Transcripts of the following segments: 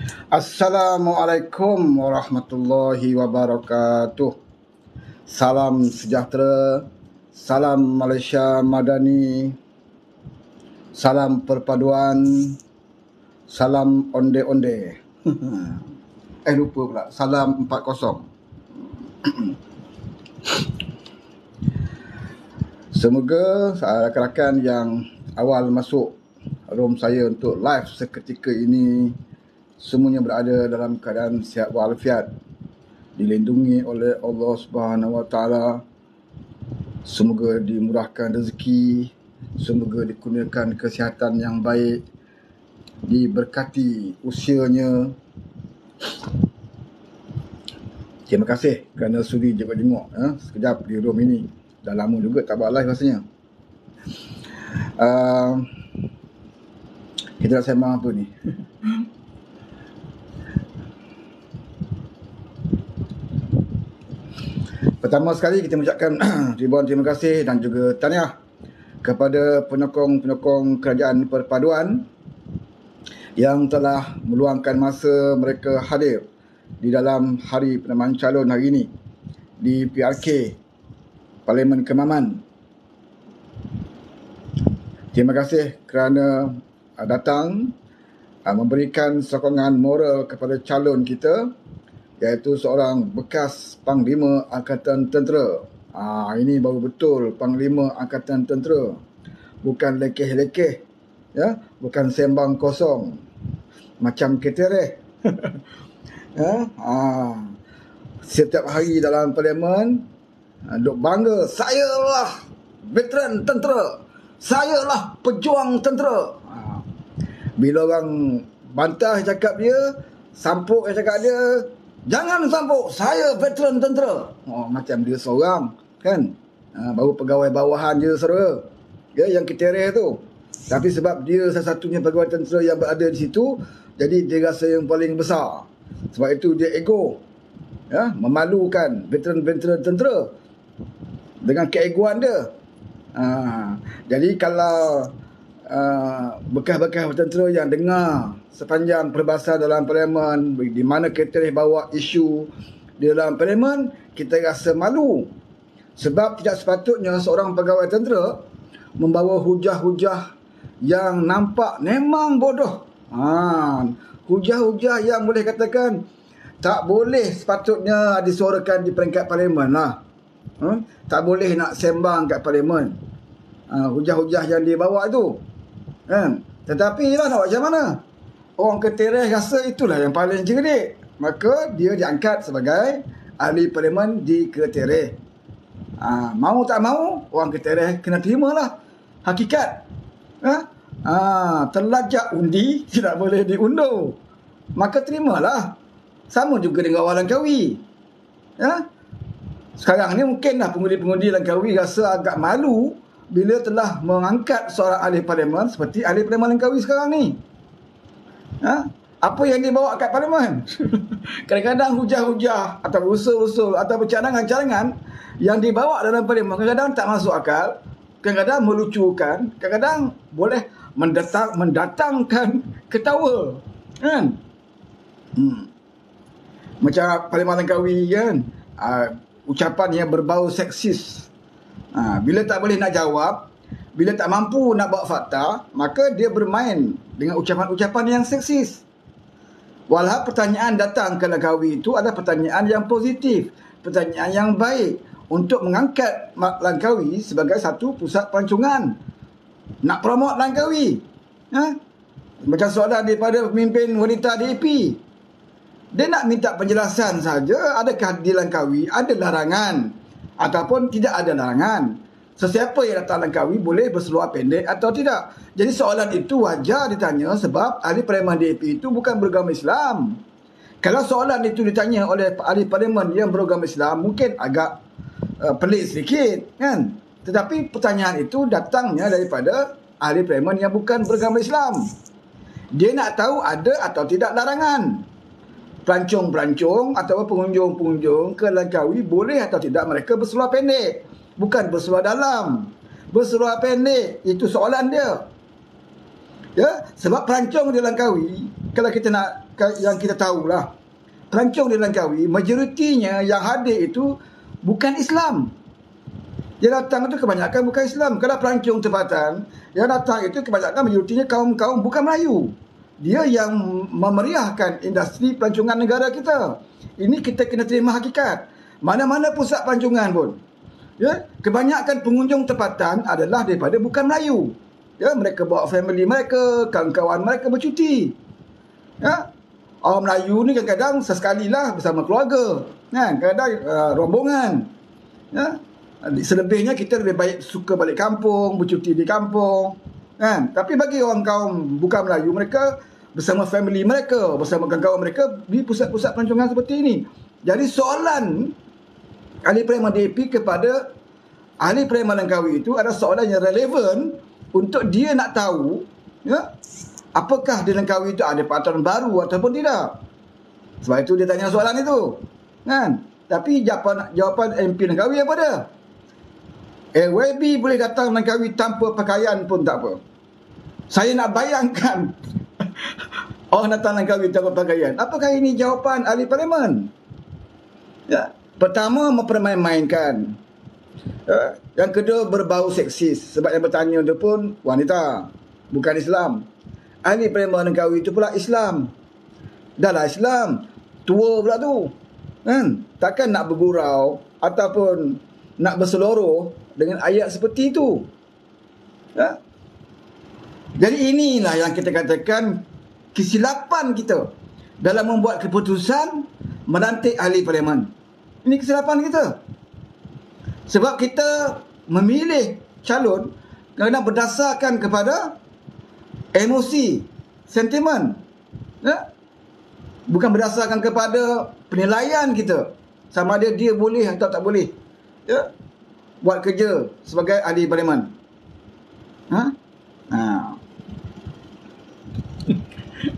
Assalamualaikum warahmatullahi wabarakatuh. Salam sejahtera, salam Malaysia Madani, salam perpaduan, salam onde-onde. Lupa pula, salam 40. Semoga rakan-rakan yang awal masuk room saya untuk live seketika ini semuanya berada dalam keadaan sihat walafiat, dilindungi oleh Allah Subhanahu Wa Taala. Semoga dimurahkan rezeki, semoga dikurniakan kesihatan yang baik, diberkati usianya. Terima kasih kerana sudi jenguk-jenguk sekejap di room ini. Dah lama juga tak buat live rasanya. Kita nak sembang apa ni? Pertama sekali kita mengucapkan ribuan terima kasih dan juga tahniah kepada penyokong-penyokong Kerajaan Perpaduan yang telah meluangkan masa mereka hadir di dalam hari penanaman calon hari ini di PRK Parlimen Kemaman. Terima kasih kerana datang memberikan sokongan moral kepada calon kita, iaitu seorang bekas Panglima Angkatan Tentera. Ini baru betul Panglima Angkatan Tentera. Bukan lekeh-lekeh, ya, bukan sembang kosong macam ketereh. Setiap hari dalam parlimen duk bangga, saya lah veteran tentera, saya lah pejuang tentera. Bila orang bantah cakap dia, sampuk cakap dia, jangan sampuk, saya veteran tentera. Macam dia seorang, kan? Baru pegawai bawahan je saudara, ya, yang ketereh tu. Tapi sebab dia salah satunya pegawai tentera yang berada di situ, jadi dia rasa yang paling besar. Sebab itu dia ego, ya, memalukan veteran-veteran tentera dengan keegoan dia. Jadi kalau bekas-bekas tentera yang dengar sepanjang perbahasan dalam parlimen, di mana ketereh bawa isu di dalam parlimen, kita rasa malu. Sebab tidak sepatutnya seorang pegawai tentera membawa hujah-hujah yang nampak memang bodoh. Hujah-hujah yang boleh katakan tak boleh sepatutnya disuarakan di peringkat parlimen lah. Tak boleh nak sembang kat parlimen. Hujah-hujah yang dia bawa tu, kan? Tetapi lah nak buat macam mana? Orang ketereh rasa itulah yang paling cerdik, maka dia diangkat sebagai ahli parlimen di ketereh. Mau tak mau, orang ketereh kena terimalah hakikat. Terlajak undi tidak boleh diundur, maka terimalah. Sama juga dengan orang Langkawi, ya? Sekarang ni mungkinlah pengundi-pengundi Langkawi rasa agak malu bila telah mengangkat seorang ahli parlimen seperti ahli parlimen Langkawi sekarang ni. Apa yang dibawa kat parlimen? Kadang-kadang hujah-hujah atau usul-usul atau cadangan-cadangan yang dibawa dalam parlimen kadang-kadang tak masuk akal, kadang-kadang melucukan, kadang-kadang boleh mendatangkan ketawa, kan? Macam parlimen Langkawi, kan? Ucapan yang berbau seksis. Bila tak boleh nak jawab, bila tak mampu nak bawa fakta, maka dia bermain dengan ucapan-ucapan yang seksis. Walau pertanyaan datang ke Langkawi itu adalah pertanyaan yang positif, pertanyaan yang baik untuk mengangkat Langkawi sebagai satu pusat pelancongan. Nak promote Langkawi. Macam soalan daripada pemimpin wanita DAP. Dia nak minta penjelasan saja, adakah di Langkawi ada larangan ataupun tidak ada larangan. Sesiapa yang datang Langkawi boleh berseluar pendek atau tidak. Jadi soalan itu wajar ditanya sebab ahli parlimen DAP itu bukan beragama Islam. Kalau soalan itu ditanya oleh ahli parlimen yang beragama Islam, mungkin agak pelik sedikit, kan? Tetapi pertanyaan itu datangnya daripada ahli parlimen yang bukan beragama Islam. Dia nak tahu ada atau tidak larangan. Pelancong-pelancong atau pengunjung-pengunjung ke Langkawi boleh atau tidak mereka berseluar pendek, bukan berseluar dalam. Berseluar pendek itu soalan dia. Ya, sebab pelancong di Langkawi, kalau kita nak yang kita tahulah, pelancong di Langkawi, majoritinya yang hadir itu bukan Islam. Yang datang itu kebanyakan bukan Islam. Kalau pelancong tempatan, yang datang itu kebanyakan majoritinya kaum-kaum bukan Melayu. Dia yang memeriahkan industri pelancongan negara kita. Ini kita kena terima hakikat. Mana-mana pusat pelancongan pun, ya, kebanyakan pengunjung tempatan adalah daripada bukan Melayu. Ya, mereka bawa family mereka, kawan-kawan mereka bercuti. Ya, orang Melayu ni kadang-kadang sesekali lah bersama keluarga, kan? Kadang rombongan. Ya, selebihnya kita lebih baik suka balik kampung, bercuti di kampung, kan? Tapi bagi orang kaum bukan Melayu, mereka bersama family mereka, bersama kawan-kawan mereka di pusat-pusat pelancongan seperti ini. Jadi soalan Ahli Parlimen DAP kepada Ahli Parlimen Langkawi itu adalah soalan yang relevan untuk dia nak tahu, ya, apakah di Langkawi itu ada peraturan baru ataupun tidak. Sebab itu dia tanya soalan itu, kan? Tapi jawapan MP Langkawi apa dia? LYB boleh datang Langkawi tanpa pakaian pun tak apa. Saya nak bayangkan orang datang Langkawi tanpa pakaian. Apakah ini jawapan Ahli Parlimen? Ya, pertama mempermain-mainkan. Ya, yang kedua berbau seksis. Sebab yang bertanya itu pun wanita, bukan Islam. Ahli Parlimen Langkawi itu pula Islam. Dah lah Islam, tua pula tu, kan? Takkan nak bergurau ataupun nak berseloroh dengan ayat seperti itu. Ya? Jadi inilah yang kita katakan kesilapan kita dalam membuat keputusan melantik ahli parlimen. Ini kesilapan kita. Sebab kita memilih calon kerana berdasarkan kepada emosi, sentimen. Ya? Bukan berdasarkan kepada penilaian kita, sama ada dia boleh atau tak boleh, ya, buat kerja sebagai ahli parlimen.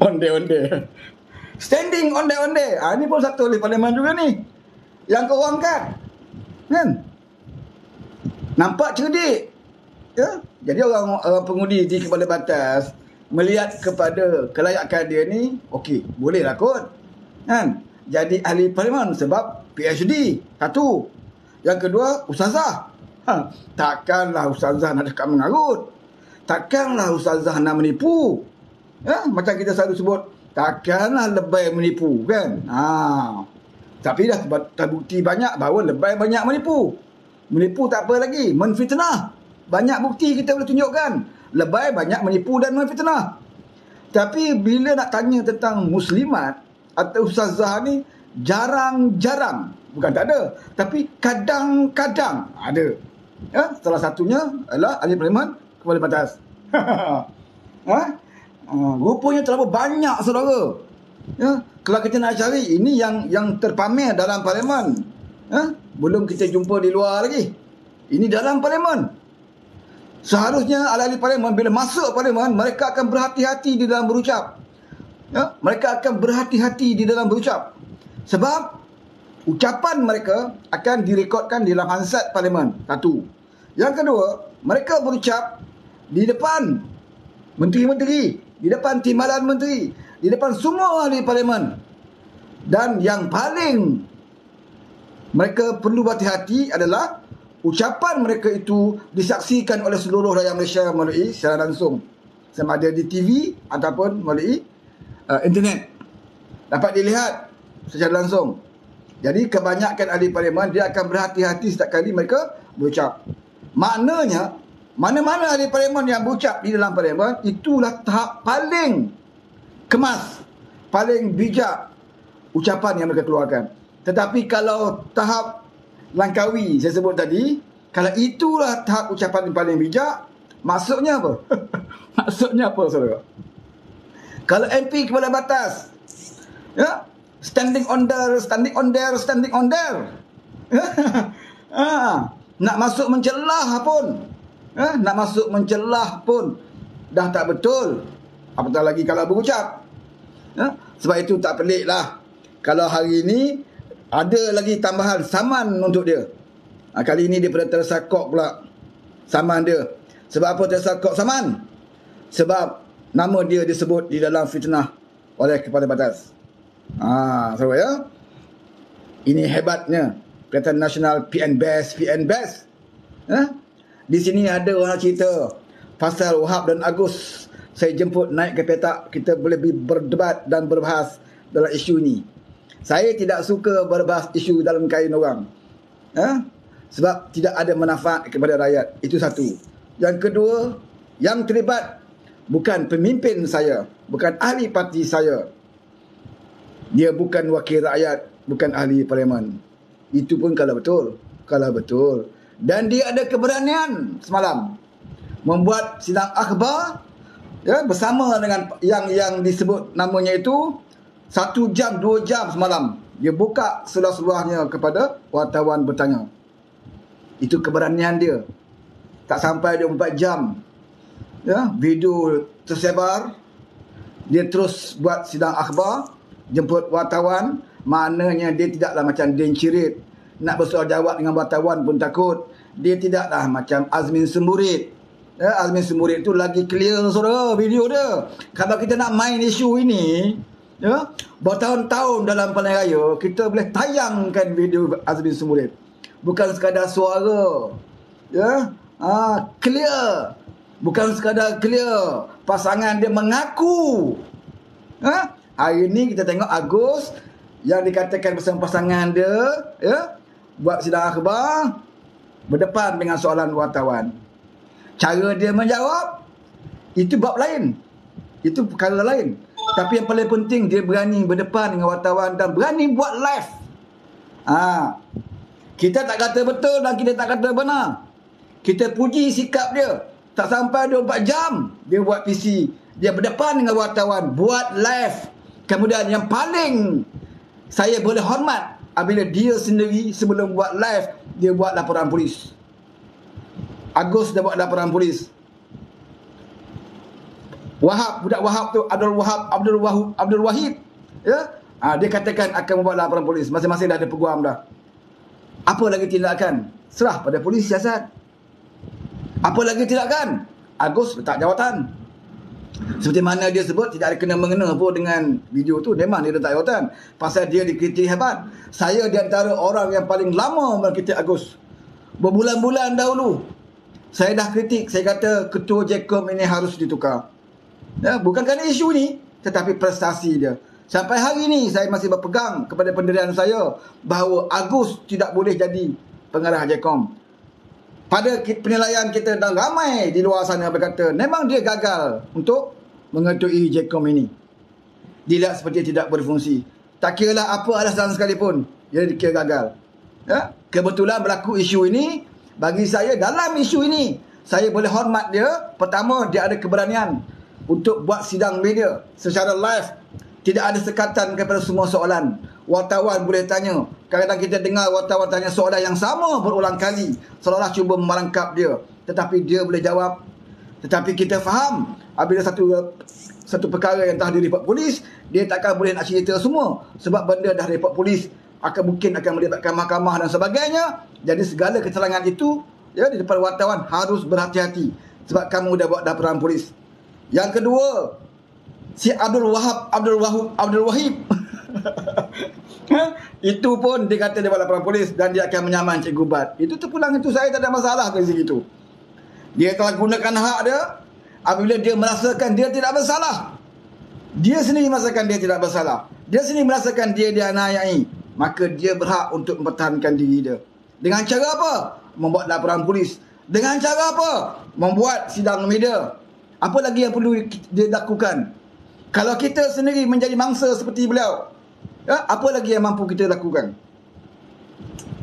Onde-onde. Standing onde-onde. Ini pun satu ahli parlimen juga ni, yang kau angkat, kan? Nampak cerdik, ya? Jadi orang pengundi di Kepala Batas melihat kepada kelayakan dia ni, okey, bolehlah kot, kan? Jadi ahli parlimen sebab PhD, satu. Yang kedua, ustazah. Takkanlah ustazah nak dekat mengarut. Takkanlah ustazah nak menipu. Ya? Macam kita selalu sebut, takkanlah lebay menipu, kan? Tapi dah terbukti banyak bahawa lebay banyak menipu. Menipu tak apa lagi, menfitnah. Banyak bukti kita boleh tunjukkan. Lebay banyak menipu dan menfitnah. Tapi bila nak tanya tentang muslimat atau ustazah ni, jarang-jarang. Bukan tak ada, tapi kadang-kadang ada. Ya? Salah satunya adalah ahli parlimen Kepala Batas. Rupanya terlalu banyak, saudara. Ya? Kalau kita nak cari, ini yang terpamer dalam parlimen. Ya? Belum kita jumpa di luar lagi. Ini dalam parlimen. Seharusnya ahli parlimen bila masuk parlimen, mereka akan berhati-hati di dalam berucap. Ya? Mereka akan berhati-hati di dalam berucap. Sebab ucapan mereka akan direkodkan di dalam Hansard parlimen. Satu. Yang kedua, mereka berucap di depan menteri-menteri, di depan timbalan menteri, di depan semua ahli parlimen. Dan yang paling mereka perlu berhati-hati adalah ucapan mereka itu disaksikan oleh seluruh rakyat Malaysia melalui secara langsung, sama ada di TV ataupun melalui internet. Dapat dilihat secara langsung. Jadi kebanyakan ahli parlimen dia akan berhati-hati setiap kali mereka berucap. Maknanya mana-mana ahli parlimen yang berucap di dalam parlimen, itulah tahap paling kemas, paling bijak ucapan yang mereka keluarkan. Tetapi kalau tahap Langkawi saya sebut tadi, kalau itulah tahap ucapan yang paling bijak, maksudnya apa? Maksudnya apa, saudara? Kalau MP Kepala Batas, ya, standing on there, nak masuk mencelah pun, nak masuk mencelah pun dah tak betul, apatah lagi kalau berucap. Sebab itu tak pelik lah kalau hari ini ada lagi tambahan saman untuk dia. Kali ini dia pada tersakok pula saman dia. Sebab apa tersakok saman? Sebab nama dia disebut di dalam fitnah oleh Kepala Batas. So ya. Ini hebatnya Perkhidmatan Nasional PNBES. Di sini ada orang cerita pasal Wahab dan Agus. Saya jemput naik ke petak, kita boleh berdebat dan berbahas dalam isu ini. Saya tidak suka berbahas isu dalam kain orang. Sebab tidak ada manfaat kepada rakyat. Itu satu. Yang kedua, yang terlibat bukan pemimpin saya, bukan ahli parti saya. Dia bukan wakil rakyat, bukan ahli parlimen. Itu pun kalau betul. Dan dia ada keberanian semalam membuat sidang akhbar bersama dengan yang disebut namanya itu 1 jam 2 jam semalam. Dia buka seluas-luasnya kepada wartawan bertanya. Itu keberanian dia. Tak sampai 24 jam. Video tersebar. Dia terus buat sidang akhbar, jemput wartawan. Maknanya dia tidaklah macam Din Cirit, nak bersoal jawab dengan wartawan pun takut. Dia tidaklah macam Azmin Semburit. Azmin Semburit tu lagi clear saudara video dia. Kalau kita nak main isu ini, bertahun-tahun dalam pilihan raya, kita boleh tayangkan video Azmin Semburit. Bukan sekadar suara. Clear. Bukan sekadar clear. Pasangan dia mengaku. Hari ni kita tengok Agus yang dikatakan bersama pasangan dia, buat sidang akhbar berdepan dengan soalan wartawan. Cara dia menjawab itu bab lain. Itu perkara lain. Tapi yang paling penting dia berani berdepan dengan wartawan dan berani buat live. Kita tak kata betul dan kita tak kata benar. Kita puji sikap dia. Tak sampai 24 jam dia buat PC. Dia berdepan dengan wartawan, buat live. Kemudian yang paling saya boleh hormat apabila dia sendiri sebelum buat live, dia buat laporan polis. Agus dah buat laporan polis. Wahab, budak Wahab tu, Abdul Wahid. Dia katakan akan membuat laporan polis. Masing-masing dah ada peguam dah. Apa lagi tindakan? Serah pada polis siasat. Apa lagi tindakan? Agus letak jawatan. Seperti mana dia sebut, tidak ada kena-mengena pun dengan video tu. Memang dia letak jawatan. Pasal dia dikritik hebat. Saya di antara orang yang paling lama mengkritik Agus. Berbulan-bulan dahulu. Saya dah kritik. Saya kata ketua JECOM ini harus ditukar. Bukan kerana isu ni, tetapi prestasi dia. Sampai hari ini saya masih berpegang kepada pendirian saya bahawa Agus tidak boleh jadi pengarah JECOM. Pada penilaian kita dan ramai di luar sana berkata memang dia gagal untuk mengetui JECOM ini. Dia seperti tidak berfungsi. Tak kira lah apa alasan sekalipun, dia dikira gagal. Kebetulan berlaku isu ini. Bagi saya dalam isu ini, saya boleh hormat dia. Pertama, dia ada keberanian untuk buat sidang media secara live. Tidak ada sekatan kepada semua soalan. Wartawan boleh tanya. Kadang-kadang kita dengar wartawan tanya soalan yang sama berulang kali, seolah-olah cuba merangkap dia. Tetapi dia boleh jawab. Tetapi kita faham, apabila satu perkara yang telah direport polis, dia takkan boleh nak cerita semua. Sebab benda dah report polis, mungkin akan melibatkan mahkamah dan sebagainya. Jadi segala keterangan itu di depan wartawan harus berhati-hati. Sebab kamu dah buat laporan polis. Yang kedua, si Abdul Wahid itu pun dia kata dia buat laporan polis dan dia akan menyaman Cikgu Bat. Itu terpulang, itu saya tak ada masalah dari situ. Dia telah gunakan hak dia apabila dia merasakan dia tidak bersalah. Dia sendiri merasakan dia tidak bersalah. Dia sendiri merasakan dia dianiayai. Maka dia berhak untuk mempertahankan diri dia. Dengan cara apa? Membuat laporan polis. Dengan cara apa? Membuat sidang media. Apa lagi yang perlu dia lakukan? Kalau kita sendiri menjadi mangsa seperti beliau, apa lagi yang mampu kita lakukan?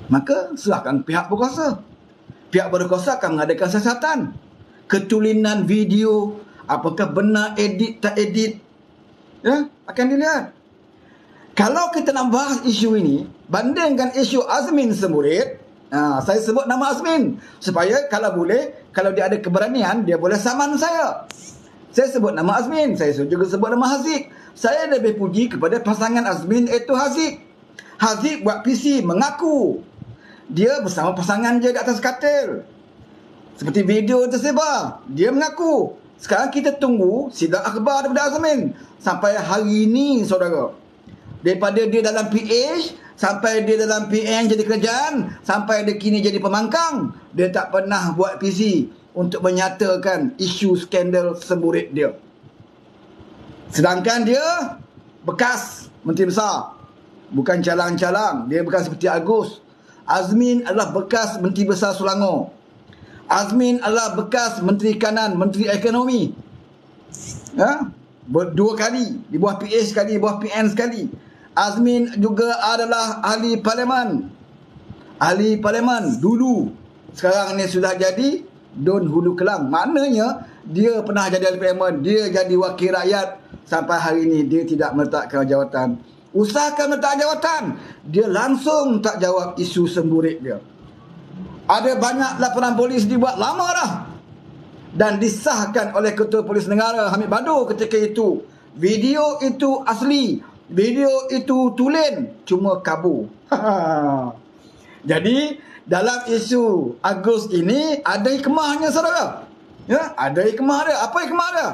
Maka serahkan pihak berkuasa. Pihak berkuasa akan mengadakan siasatan. Ketulinan video, apakah benar edit tak edit, akan dilihat. Kalau kita nak bahas isu ini, bandingkan isu Azmin Semburit, saya sebut nama Azmin supaya kalau boleh, kalau dia ada keberanian, dia boleh saman saya. Saya sebut nama Azmin, saya juga sebut nama Haziq. Saya lebih puji kepada pasangan Azmin iaitu Haziq. Haziq buat PC mengaku dia bersama pasangan dia di atas katil. Seperti video tersebar, dia mengaku. Sekarang kita tunggu sidang akhbar daripada Azmin sampai hari ini, saudara. Daripada dia dalam PH, sampai dia dalam PN jadi kerajaan, sampai dia kini jadi pemangkang, dia tak pernah buat PC untuk menyatakan isu skandal semburit dia. Sedangkan dia bekas Menteri Besar, bukan calang-calang. Dia bukan seperti Agus. Azmin adalah bekas Menteri Besar Selangor. Azmin adalah bekas Menteri Kanan, Menteri Ekonomi. Ya? Dua kali, di bawah PH sekali, di bawah PN sekali. Azmin juga adalah ahli parlimen. Ahli parlimen dulu. Sekarang ni sudah jadi Don Hulu Kelang. Maknanya dia pernah jadi ahli parlimen, dia jadi wakil rakyat. Sampai hari ini dia tidak meletakkan jawatan. Usahakan meletak jawatan, dia langsung tak jawab isu semburit dia. Ada banyak laporan polis dibuat lama dah dan disahkan oleh Ketua Polis Negara Hamid Badu ketika itu. Video itu asli, video itu tulen, cuma kabur. Jadi dalam isu Agus ini ada hikmahnya, saudara. Ya, ada hikmah dia. Apa hikmah dia?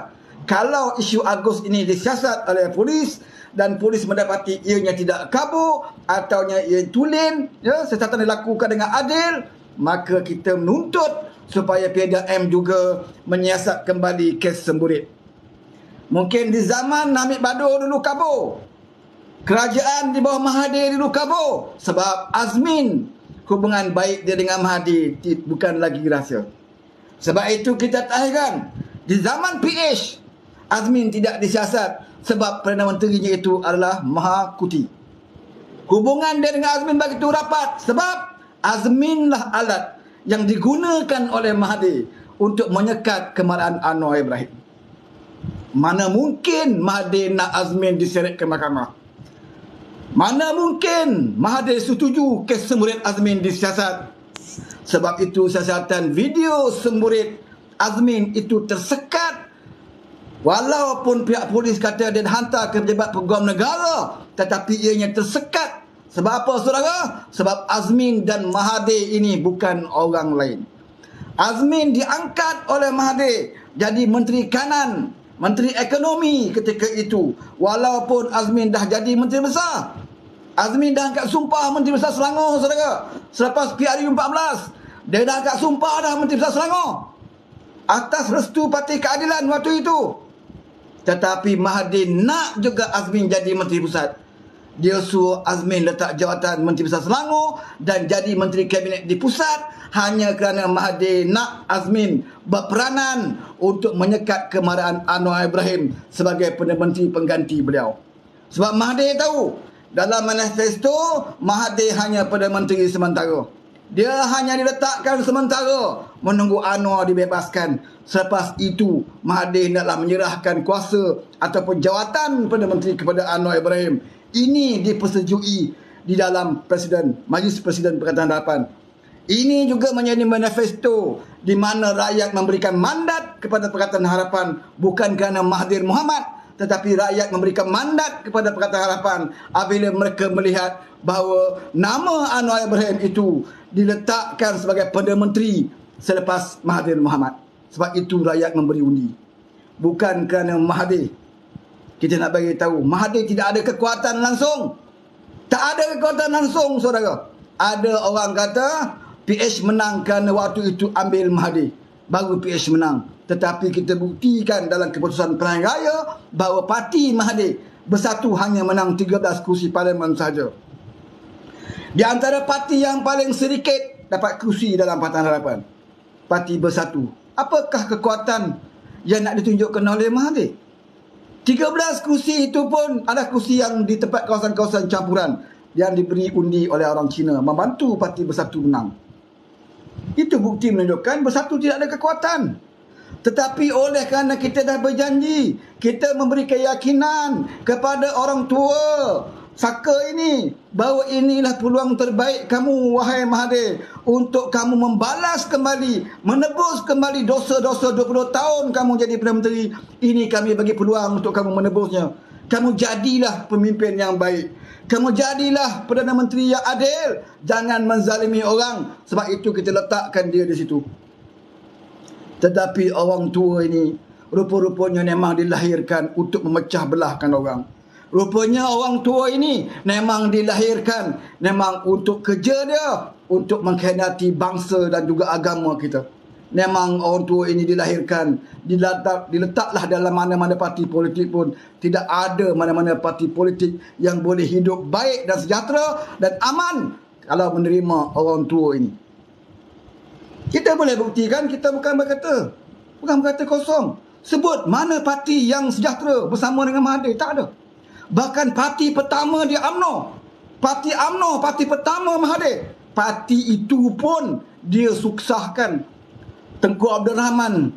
Kalau isu Agus ini disiasat oleh polis dan polis mendapati ianya tidak kabur atau ia tulen, ya, siasatan dilakukan dengan adil, maka kita menuntut supaya PDAM juga menyiasat kembali kes semburit. Mungkin di zaman Hamid Badu dulu kabur, kerajaan di bawah Mahathir dulu kabur, sebab Azmin hubungan baik dia dengan Mahathir bukan lagi rahsia. Sebab itu kita tahukan di zaman PH Azmin tidak disiasat sebab Perdana Menterinya itu adalah Maha Kuti. Hubungan dia dengan Azmin begitu rapat sebab Azminlah alat yang digunakan oleh Mahathir untuk menyekat kemarahan Anwar Ibrahim. Mana mungkin Mahathir nak Azmin diseret ke mahkamah? Mana mungkin Mahathir setuju kes semburit Azmin disiasat? Sebab itu siasatan video semburit Azmin itu tersekat. Walaupun pihak polis kata dia hantar ke pejabat peguam negara, tetapi ianya tersekat. Sebab apa, saudara? Sebab Azmin dan Mahathir ini bukan orang lain. Azmin diangkat oleh Mahathir jadi Menteri Kanan, Menteri Ekonomi ketika itu. Walaupun Azmin dah jadi Menteri Besar. Azmin dah angkat sumpah Menteri Besar Selangor, saudara. Selepas PRU 14, dia dah angkat sumpah dah Menteri Besar Selangor. Atas restu Parti Keadilan waktu itu. Tetapi Mahathir nak juga Azmin jadi Menteri Pusat. Dia suruh Azmin letak jawatan Menteri Besar Selangor dan jadi Menteri Kabinet di pusat hanya kerana Mahathir nak Azmin berperanan untuk menyekat kemarahan Anwar Ibrahim sebagai Perdana Menteri pengganti beliau. Sebab Mahathir tahu dalam manifesto Mahathir hanya Perdana Menteri sementara. Dia hanya diletakkan sementara menunggu Anwar dibebaskan. Selepas itu Mahathir hendaklah menyerahkan kuasa ataupun jawatan Perdana Menteri kepada Anwar Ibrahim. Ini dipersetujui di dalam Majlis Presiden Perkataan Harapan. Ini juga menjadi manifesto di mana rakyat memberikan mandat kepada Perkataan Harapan bukan kerana Mahathir Mohamad, tetapi rakyat memberikan mandat kepada Perkataan Harapan apabila mereka melihat bahawa nama Anwar Ibrahim itu diletakkan sebagai Perdana Menteri selepas Mahathir Mohamad. Sebab itu rakyat memberi undi. Bukan kerana Mahathir. Kita nak bagi tahu, Mahathir tidak ada kekuatan langsung. Tak ada kekuatan langsung, saudara. Ada orang kata PH menang kerana waktu itu ambil Mahathir. Baru PH menang. Tetapi kita buktikan dalam keputusan pilihan raya bahawa parti Mahathir Bersatu hanya menang 13 kursi parlimen sahaja. Di antara parti yang paling sedikit dapat kursi dalam Pakatan Harapan, Parti Bersatu. Apakah kekuatan yang nak ditunjukkan oleh Mahathir? 13 kursi itu pun ada kursi yang di tempat kawasan-kawasan campuran yang diberi undi oleh orang Cina membantu Parti Bersatu menang. Itu bukti menunjukkan Bersatu tidak ada kekuatan. Tetapi oleh kerana kita dah berjanji, kita memberi keyakinan kepada orang tua Saka ini bahawa inilah peluang terbaik kamu, wahai Mahathir, untuk kamu membalas kembali, menebus kembali dosa-dosa 20 tahun kamu jadi Perdana Menteri. Ini kami bagi peluang untuk kamu menebusnya. Kamu jadilah pemimpin yang baik. Kamu jadilah Perdana Menteri yang adil. Jangan menzalimi orang. Sebab itu kita letakkan dia di situ. Tetapi orang tua ini rupa-rupanya memang dilahirkan untuk memecah belahkan orang. Rupanya orang tua ini memang dilahirkan memang untuk kerja dia, untuk mengkhianati bangsa dan juga agama kita. Memang orang tua ini dilahirkan, diletaklah dalam mana-mana parti politik pun. Tidak ada mana-mana parti politik yang boleh hidup baik dan sejahtera dan aman kalau menerima orang tua ini. Kita boleh buktikan, kita bukan berkata kosong. Sebut mana parti yang sejahtera bersama dengan Mahathir, tak ada. Bahkan parti pertama dia UMNO. Parti UMNO, parti pertama Mahathir. Parti itu pun dia suksahkan Tengku Abdul Rahman.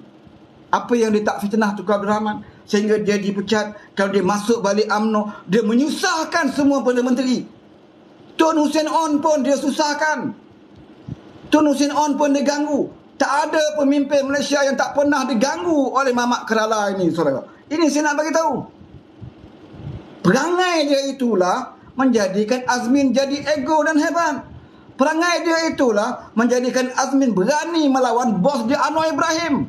Apa yang dia tak fitnah Tengku Abdul Rahman sehingga dia dipecat. Kalau dia masuk balik UMNO, dia menyusahkan semua Perdana Menteri. Tun Hussein On pun dia susahkan. Tun Hussein On pun diganggu. Tak ada pemimpin Malaysia yang tak pernah diganggu oleh Mamat Kerala ini, saudara. Ini saya nak bagi tahu. Perangai dia itulah menjadikan Azmin jadi ego dan hebat. Perangai dia itulah menjadikan Azmin berani melawan bos dia Anwar Ibrahim.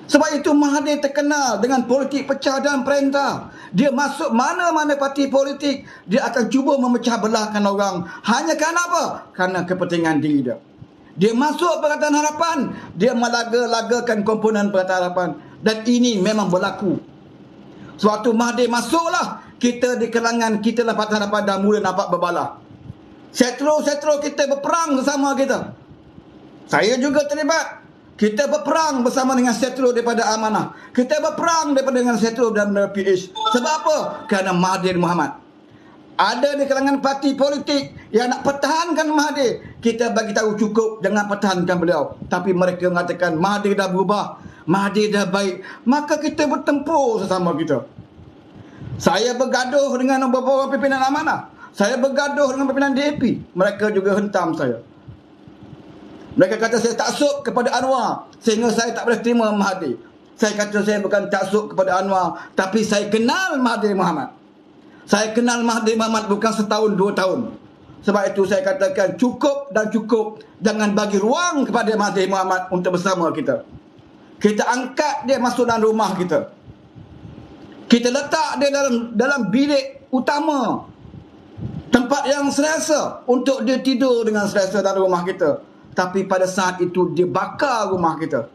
Sebab itu Mahathir terkenal dengan politik pecah dan perintah. Dia masuk mana-mana parti politik, dia akan cuba memecah belahkan orang. Hanya kerana apa? Kerana kepentingan diri dia. Dia masuk Perkataan Harapan, dia melaga-lagakan komponen Perkataan Harapan. Dan ini memang berlaku. Suatu Mahathir masuklah, kita di kalangan kita lah Perkataan Harapan dah mula nampak berbalah. Setro-setro kita berperang bersama kita. Saya juga terlibat. Kita berperang bersama dengan setro daripada Amanah. Kita berperang dengan setro dan PH. Sebab apa? Kerana Mahathir Mohamad. Ada di kalangan parti politik yang nak pertahankan Mahathir. Kita bagi tahu cukup, jangan pertahankan beliau. Tapi mereka mengatakan Mahathir dah berubah, Mahathir dah baik. Maka kita bertempur sesama kita. Saya bergaduh dengan beberapa pimpinan Amanah. Saya bergaduh dengan pimpinan DAP. Mereka juga hentam saya. Mereka kata saya taksub kepada Anwar sehingga saya tak boleh terima Mahathir. Saya kata saya bukan taksub kepada Anwar, tapi saya kenal Mahathir Mohamad. Saya kenal Mahathir Mohamad bukan setahun, 2 tahun. Sebab itu saya katakan cukup dan cukup. Jangan bagi ruang kepada Mahathir Mohamad untuk bersama kita. Kita angkat dia masuk dalam rumah kita. Kita letak dia dalam bilik utama. Tempat yang selesa untuk dia tidur dengan selesa dalam rumah kita. Tapi pada saat itu dia bakar rumah kita.